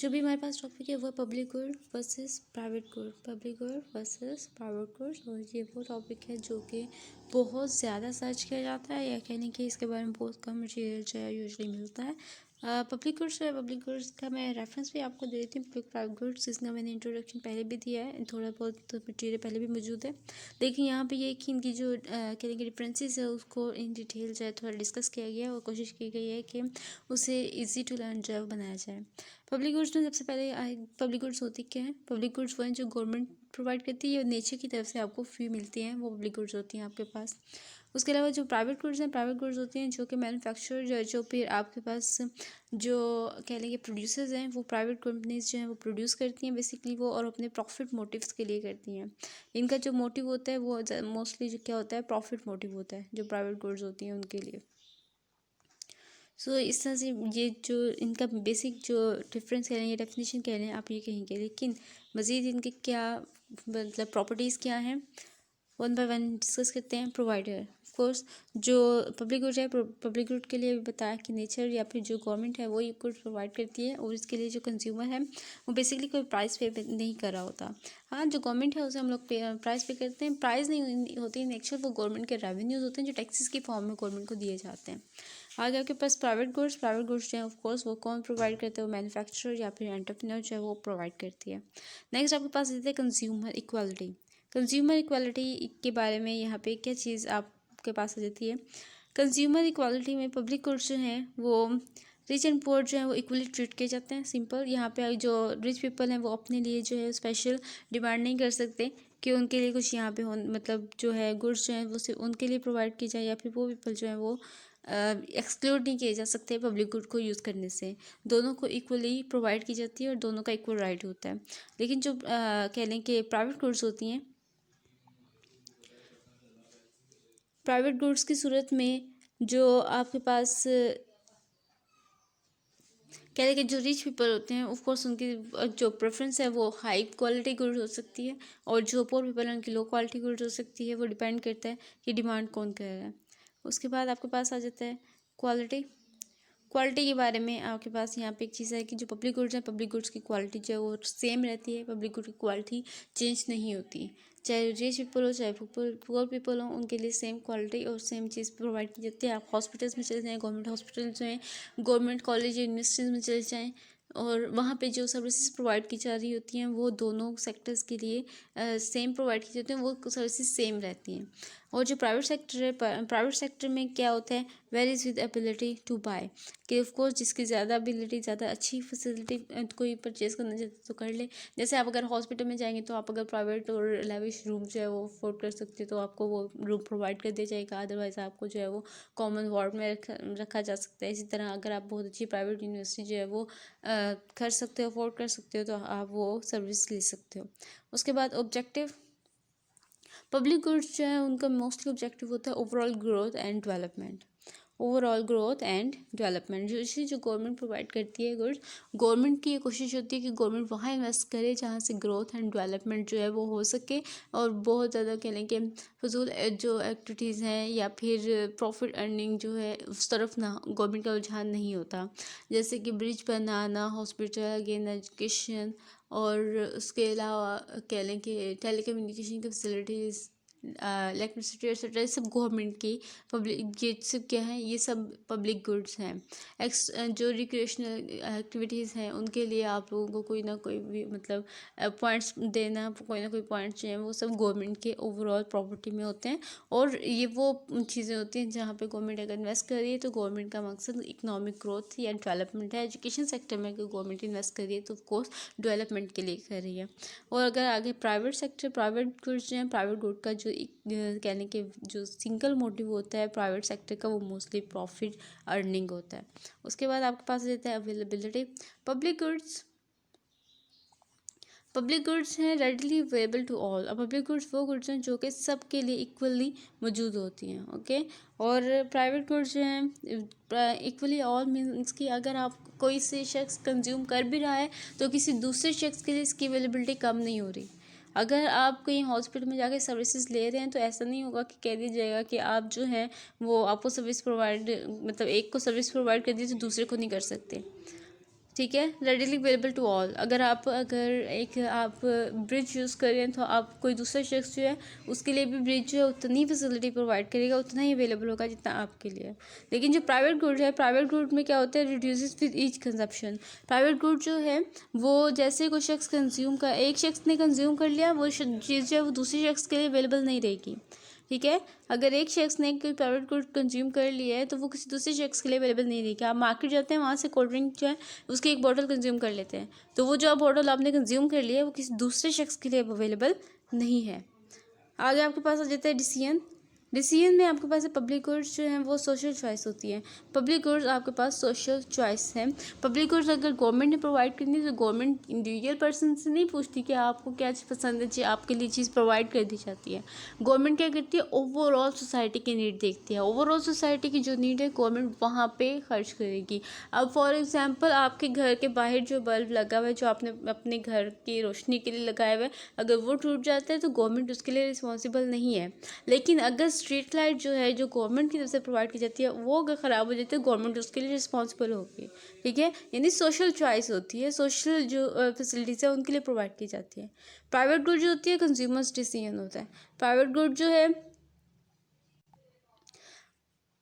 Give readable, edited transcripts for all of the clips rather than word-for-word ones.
जो भी हमारे पास टॉपिक है वो public good versus private good, public good versus private good. और ये वो टॉपिक है जो कि बहुत ज़्यादा सर्च किया जाता है, या कहने कि इसके बारे में बहुत कम मटेरियल जो है यूजली मिलता है। पब्लिक गुड्स है, पब्लिक गुड्स का मैं रेफरेंस भी आपको दे देती हूँ। पब्लिक प्राइवेट गुड्स इसका मैंने इंट्रोडक्शन पहले भी दिया है, थोड़ा बहुत मटेरियल पहले भी मौजूद है। लेकिन यहाँ पे ये कि इनकी जो कहने की डिफरेंसेस है उसको इन डिटेल जो है थोड़ा डिस्कस किया गया है और कोशिश की गई है कि उसे ईजी टू लर्न जो है बनाया जाए। पब्लिक गुड्स में सबसे पहले पब्लिक गुड्स होती क्या है? पब्लिक गुड्स वो हैं जो गवर्नमेंट प्रोवाइड करती है और नेचर की तरफ से आपको फ्री मिलती हैं, वो पब्लिक गुड्स होती हैं आपके पास। उसके अलावा जो प्राइवेट गुड्स हैं, प्राइवेट गुड्स होती हैं जो कि मैन्युफैक्चरर जो फिर आपके पास जो कह लेंगे प्रोड्यूसर्स हैं, वो प्राइवेट कंपनीज जो हैं वो प्रोड्यूस करती हैं बेसिकली वो, और अपने प्रॉफिट मोटिव्स के लिए करती हैं। इनका जो मोटिव होता है वो मोस्टली जो क्या होता है, प्रॉफिट मोटिव होता है जो प्राइवेट गुड्स होती हैं उनके लिए। इस तरह से ये जो इनका बेसिक जो डिफरेंस कह रहे हैं या डेफिनेशन कह रहे हैं आप ये कहेंगे, लेकिन मज़ीद इनके क्या मतलब प्रॉपर्टीज़ क्या हैं वन बाय वन डिस्कस करते हैं। प्रोवाइडर ऑफ कोर्स जो पब्लिक गुड है, पब्लिक गुड के लिए बताया कि नेचर या फिर जो गवर्नमेंट है वो ये गुड प्रोवाइड करती है, और इसके लिए जो कंज्यूमर है वो बेसिकली कोई प्राइस पे नहीं कर रहा होता। हाँ, जो गवर्नमेंट है उसे हम लोग प्राइस पे करते हैं। प्राइस नहीं होती इन एक्चुअल, वो गवर्नमेंट के रेवेन्यूज़ होते हैं जो टैक्सेस की फॉर्म में गवर्नमेंट को दिए जाते हैं। आगे आपके पास प्राइवेट गुड्स जो है ऑफ कोर्स वो कौन प्रोवाइड करते हैं, वो मैन्युफैक्चरर या फिर एंटरप्रेन्योर जो है वो प्रोवाइड करती है। नेक्स्ट आपके पास देते हैं कंज्यूमर इक्वालिटी। कंज्यूमर इक्वालिटी के बारे में यहाँ पे क्या चीज़ आपके पास आ जाती है? कंज्यूमर इक्वालिटी में पब्लिक गुड्स जो हैं वो रिच एंड पुअर जो है वो इक्वली ट्रीट किए जाते हैं। सिंपल, यहाँ पे जो रिच पीपल हैं वो अपने लिए जो है स्पेशल डिमांड नहीं कर सकते कि उनके लिए कुछ यहाँ पे हो, मतलब जो है गुड्स जो हैं वो सिर्फ उनके लिए प्रोवाइड की जाए, या फिर वो पीपल जो है वो एक्सक्लूड नहीं किए जा सकते पब्लिक गुड को यूज़ करने से। दोनों को इक्वली प्रोवाइड की जाती है और दोनों का इक्वल राइट होता है। लेकिन जो कह लें कि प्राइवेट गुड्स होती हैं, प्राइवेट गुड्स की सूरत में जो आपके पास कह लें कि जो रिच पीपल होते हैं ऑफ कोर्स उनकी जो प्रेफरेंस है वो हाई क्वालिटी गुड्स हो सकती है, और जो पुअर पीपल हैं उनकी लो क्वालिटी गुड्स हो सकती है। वो डिपेंड करता है कि डिमांड कौन कर रहा है। उसके बाद आपके पास आ जाता है क्वालिटी। क्वालिटी के बारे में आपके पास यहाँ पे एक चीज़ है कि जो पब्लिक गुड्स हैं, पब्लिक गुड्स की क्वालिटी जो है वो सेम रहती है। पब्लिक गुड की क्वालिटी चेंज नहीं होती, चाहे रिच पीपल हो चाहे पुअर पीपल हो, उनके लिए सेम क्वालिटी और सेम चीज़ प्रोवाइड की जाती है। आप हॉस्पिटल्स में चले जाएँ, गवर्नमेंट हॉस्पिटल जो हैं, गवर्नमेंट कॉलेज यूनिवर्सिटीज़ में चले जाएँ, और वहाँ पे जो सर्विसेज प्रोवाइड की जा रही होती हैं वो दोनों सेक्टर्स के लिए सेम प्रोवाइड की जाती हैं, वो सर्विसेज सेम रहती हैं। और जो प्राइवेट सेक्टर है, प्राइवेट सेक्टर में क्या होता है, varies with ability to buy, कि ऑफ कोर्स जिसकी ज़्यादा एबिलिटी, ज़्यादा अच्छी फैसिलिटी कोई परचेज़ करना चाहते तो कर ले। जैसे आप अगर हॉस्पिटल में जाएंगे तो आप अगर प्राइवेट और लेविश रूम जो है वो अफोर्ड कर सकते हैं तो आपको वो रूम प्रोवाइड कर दिया जाएगा, अदरवाइज़ आपको जो है वो कॉमन वार्ड में रखा जा सकता है। इसी तरह अगर आप बहुत अच्छी प्राइवेट यूनिवर्सिटी जो है वो कर सकते हो, अफोर्ड कर सकते हो, तो आप वो सर्विस ले सकते हो। उसके बाद ऑब्जेक्टिव, पब्लिक गुड्स जो है उनका मोस्टली ऑब्जेक्टिव होता है overall growth and development. Overall growth and development जो गवर्नमेंट प्रोवाइड करती है गुड्स, गवर्नमेंट की ये कोशिश होती है कि गवर्नमेंट वहाँ इन्वेस्ट करे जहाँ से ग्रोथ एंड डेवलपमेंट जो है वो हो सके, और बहुत ज़्यादा कह लें कि फजूल जो एक्टिविटीज़ हैं या फिर प्रॉफिट अर्निंग जो है उस तरफ ना गवर्नमेंट का रुझान नहीं होता। जैसे कि ब्रिज बनाना, हॉस्पिटल, अगेन एजुकेशन, और उसके अलावा कह लें कि टेली कम्युनिकेशन की फैसिलिटीज़, इलेक्ट्रिसिटी एक्सेट्रा, ये सब गवर्नमेंट की पब्लिक, ये सब क्या है, ये सब पब्लिक गुड्स हैं। जो रिक्रिएशनल एक्टिविटीज़ हैं उनके लिए आप लोगों को कोई ना कोई भी मतलब पॉइंट्स देना, कोई ना कोई पॉइंट्स जो हैं वो सब गवर्नमेंट के ओवरऑल प्रॉपर्टी में होते हैं। और ये वो चीज़ें होती हैं जहाँ पे गवर्नमेंट अगर इन्वेस्ट कर रही है तो गवर्नमेंट का मकसद इकोनॉमिक ग्रोथ या डेवलपमेंट है। एजुकेशन सेक्टर में अगर गवर्नमेंट इन्वेस्ट कर रही है तो ऑफकोर्स डेवलपमेंट के लिए कर रही है। और अगर आगे प्राइवेट सेक्टर, प्राइवेट गुड्स जो हैं, प्राइवेट गुड का जो कहने के जो सिंगल मोटिव होता है प्राइवेट सेक्टर का, वो मोस्टली प्रॉफिट अर्निंग होता है। उसके बाद आपके पास रहता है availability. Public goods, public goods हैं रेडली अवेलेबल टू ऑल। अब पब्लिक गुड्स वो गुड्स हैं जो कि सबके लिए इक्वली मौजूद होती हैं, ओके। और प्राइवेट गुड्स जो हैं इक्वली ऑल मीन्स कि अगर आप कोई से शख्स कंज्यूम कर भी रहा है तो किसी दूसरे शख्स के लिए इसकी अवेलेबिलिटी कम नहीं हो रही। अगर आप कहीं हॉस्पिटल में जाके सर्विसेज ले रहे हैं तो ऐसा नहीं होगा कि कह दिया जाएगा कि आप जो है वो आपको सर्विस प्रोवाइड, मतलब एक को सर्विस प्रोवाइड कर दी तो दूसरे को नहीं कर सकते। ठीक है, रेडिली अवेलेबल टू ऑल। अगर आप ब्रिज यूज़ करें तो आप कोई दूसरा शख्स जो है उसके लिए भी ब्रिज जो है उतनी फैसिलिटी प्रोवाइड करेगा, उतना ही अवेलेबल होगा जितना आपके लिए है। लेकिन जो प्राइवेट गुड है, प्राइवेट गुड में क्या होता है, reduces with each consumption. Private good जो है वो जैसे कोई शख्स कंज्यूम का, एक शख्स ने कंज्यूम कर लिया, वो चीज़ जो है वो दूसरे शख्स के लिए अवेलेबल नहीं रहेगी। ठीक है, अगर एक शख्स ने कोई प्राइवेट गुड कंज्यूम कर लिया है तो वो किसी दूसरे शख्स के लिए अवेलेबल नहीं रहेगी। आप मार्केट जाते हैं, वहाँ से कोल्ड ड्रिंक जो है उसकी एक बॉटल कंज्यूम कर लेते हैं, तो वो जो बॉटल आपने कंज्यूम कर लिया है वो किसी दूसरे शख्स के लिए अवेलेबल नहीं है। आगे आपके पास आ जाता है डिसीजन। डिसीजन में आपके पास पब्लिक गुड्स जो हैं वो सोशल चॉइस होती है। पब्लिक गुड्स आपके पास सोशल चॉइस है। पब्लिक गुड्स अगर गवर्नमेंट ने प्रोवाइड करनी है तो गवर्नमेंट इंडिविजुअल पर्सन से नहीं पूछती कि आपको क्या चीज़ पसंद है, जी आपके लिए चीज़ प्रोवाइड कर दी जाती है। गवर्नमेंट क्या करती है, ओवरऑल सोसाइटी की नीड देखती है। ओवरऑल सोसाइटी की जो नीड है गवर्नमेंट वहाँ पे खर्च करेगी। अब फॉर एग्जांपल आपके घर के बाहर जो बल्ब लगा हुआ है, जो आपने अपने घर की रोशनी के लिए लगाया हुआ है, अगर वो टूट जाता है तो गवर्नमेंट उसके लिए रिस्पॉन्सिबल नहीं है। लेकिन अगर स्ट्रीट लाइट जो है जो गवर्नमेंट की तरफ से प्रोवाइड की जाती है वो अगर ख़राब हो जाती है, गवर्नमेंट उसके लिए रिस्पॉन्सिबल होगी। ठीक है, यानी सोशल चॉइस होती है, सोशल जो फैसिलिटीज़ है उनके लिए प्रोवाइड की जाती है। प्राइवेट गुड जो होती है कंज्यूमर्स डिसीजन होता है। प्राइवेट गुड जो है,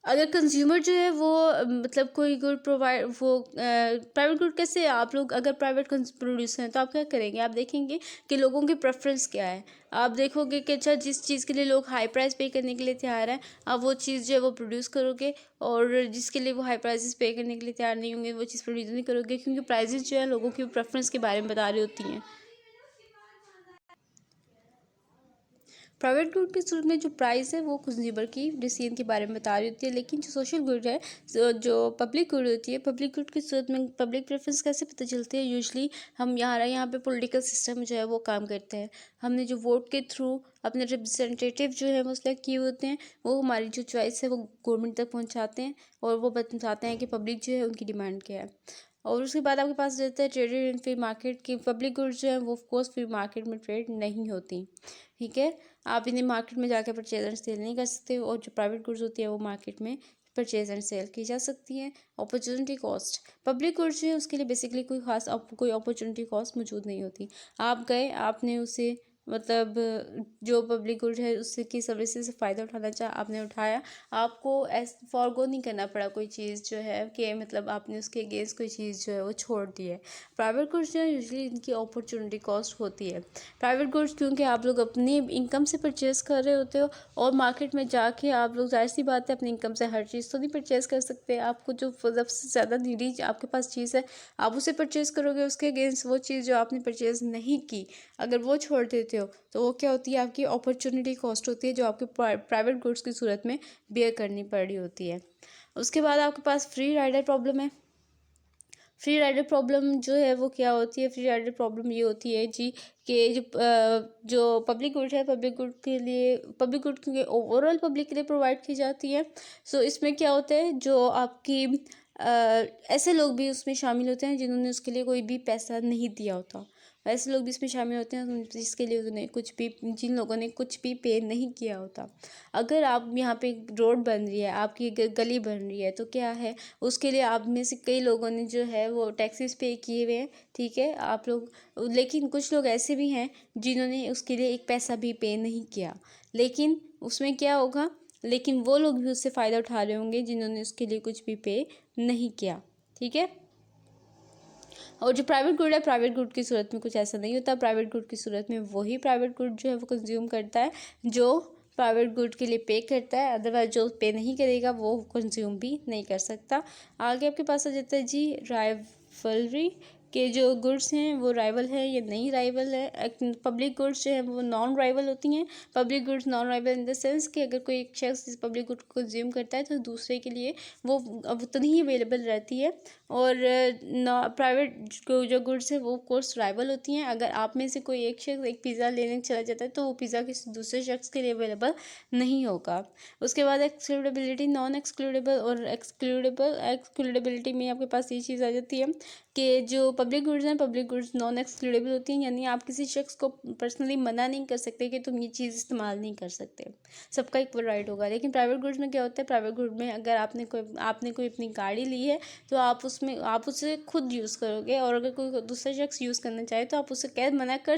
अगर कंज्यूमर जो है वो मतलब कोई गुड प्रोवाइड वो प्राइवेट गुड कैसे, आप लोग अगर प्राइवेट प्रोड्यूसर हैं तो आप क्या करेंगे, आप देखेंगे कि लोगों की प्रेफरेंस क्या है। आप देखोगे कि अच्छा जिस चीज़ के लिए लोग हाई प्राइस पे करने के लिए तैयार हैं, आप वो चीज़ जो है वो प्रोड्यूस करोगे, और जिसके लिए वो हाई प्राइसेस पे करने के लिए तैयार नहीं होंगे वो चीज़ प्रोड्यूस नहीं करोगे, क्योंकि प्राइजेस जो है लोगों की प्रेफरेंस के बारे में बता रही होती हैं। प्राइवेट गुड के सूरत में जो प्राइस है वो कंज्यूमर की डिसीजन के बारे में बता रही होती है। लेकिन जो सोशल गुड है, जो पब्लिक गुड होती है, पब्लिक गुड की सूरत में पब्लिक प्रेफरेंस कैसे पता चलती है, यूजली हम यहाँ पे पॉलिटिकल सिस्टम जो है वो काम करते हैं। हमने जो वोट के थ्रू अपने रिप्रेजेंटेटिव जो है वो सिलेक्ट किए होते हैं, वो हमारी जो चॉइस है वो गवर्नमेंट तक पहुँचाते हैं और वो बताते हैं कि पब्लिक जो है उनकी डिमांड क्या है। और उसके बाद आपके पास रहता है ट्रेडेड इन फ्री मार्केट की। पब्लिक गुड्स जो है वो ऑफकोर्स फ्री मार्केट में ट्रेड नहीं होती। ठीक है, आप इन्हें मार्केट में जाकर परचेज एंड सेल नहीं कर सकते, और जो प्राइवेट गुड्स होती है वो मार्केट में परचेज एंड सेल की जा सकती है। अपॉर्चुनिटी कॉस्ट, पब्लिक गुड्स जो है उसके लिए बेसिकली कोई अपॉर्चुनिटी कॉस्ट मौजूद नहीं होती। आप गए, आपने उसे मतलब जो पब्लिक गुड है उससे की सर्विसेज से फ़ायदा उठाना चाहा, आपने उठाया, आपको फॉरगो नहीं करना पड़ा कोई चीज़ जो है कि मतलब आपने उसके अगेंस्ट कोई चीज़ जो है वो छोड़ दी है। प्राइवेट गुड्स जो है यूजली इनकी अपॉर्चुनिटी कॉस्ट होती है। प्राइवेट गुड्स क्योंकि आप लोग अपनी इनकम से परचेज़ कर रहे होते हो, और मार्केट में जाके आप लोग जाहिर सी बात है अपनी इनकम से हर चीज़ तो नहीं परचेज़ कर सकते। आपको जो सबसे ज़्यादा नीडी आपके पास चीज़ है आप उसे परचेज़ करोगे, उसके अगेंस्ट वो चीज़ जो आपने परचेज़ नहीं की अगर वो छोड़ देते हो तो वो क्या होती है, आपकी अपॉर्चुनिटी कॉस्ट होती है, जो आपके प्राइवेट गुड्स की सूरत में बेयर करनी पड़ रही होती है। उसके बाद आपके पास फ्री राइडर प्रॉब्लम है। फ्री राइडर प्रॉब्लम जो है वो क्या होती है, फ्री राइडर प्रॉब्लम ये होती है जी कि जो पब्लिक गुड है, पब्लिक गुड क्योंकि ओवरऑल पब्लिक के लिए प्रोवाइड की जाती है। सो इसमें क्या होता है, जो आपकी ऐसे लोग भी उसमें शामिल होते हैं जिन्होंने उसके लिए कोई भी पैसा नहीं दिया होता। ऐसे लोग भी इसमें शामिल होते हैं जिसके लिए उन्होंने जिन लोगों ने कुछ भी पे नहीं किया होता। अगर आप यहाँ पे रोड बन रही है, आपकी गली बन रही है, तो क्या है उसके लिए आप में से कई लोगों ने जो है वो टैक्सेस पे किए हुए हैं। ठीक है, आप लोग, लेकिन कुछ लोग ऐसे भी हैं जिन्होंने उसके लिए एक पैसा भी पे नहीं किया। लेकिन उसमें क्या होगा, लेकिन वो लोग भी उससे फ़ायदा उठा रहे होंगे जिन्होंने उसके लिए कुछ भी पे नहीं किया। ठीक है, और जो प्राइवेट गुड है, प्राइवेट गुड की सूरत में कुछ ऐसा नहीं होता। प्राइवेट गुड की सूरत में वही प्राइवेट गुड जो है वो कंज्यूम करता है जो प्राइवेट गुड के लिए पे करता है, अदरवाइज जो पे नहीं करेगा वो कंज्यूम भी नहीं कर सकता। आगे आपके पास आ जाता है जी राइवलरी के जो गुड्स हैं वो राइवल है या नहीं राइवल है। पब्लिक गुड्स जो है वो नॉन राइवल होती हैं। Public goods non rival in the sense कि अगर कोई एक शख्स इस पब्लिक गुड को कंज्यूम करता है तो दूसरे के लिए वो उतनी ही अवेलेबल रहती है। और प्राइवेट जो गुड्स है वो कोर्स राइवल होती हैं। अगर आप में से कोई एक शख्स एक पिज़्ज़ा लेने चला जाता है तो वो पिज़्ज़ा किसी दूसरे शख्स के लिए अवेलेबल नहीं होगा। उसके बाद एक्सक्लूडेबिलिटी, नॉन एक्सक्लूडेबल और एक्सक्लूडेबिलिटी में आपके पास ये चीज़ आ जाती है। कि जो पब्लिक गुड्स हैं, पब्लिक गुड्स नॉन एक्सक्लूडेबल होती हैं, यानी आप किसी शख्स को पर्सनली मना नहीं कर सकते कि तुम ये चीज़ इस्तेमाल नहीं कर सकते, सबका इक्वल राइट होगा। लेकिन प्राइवेट गुड्स में क्या होता है, प्राइवेट गुड में अगर आपने कोई अपनी गाड़ी ली है तो आप उसे खुद यूज़ करोगे, और अगर कोई दूसरा शख्स यूज़ करना चाहे तो आप उसे कैद मना कर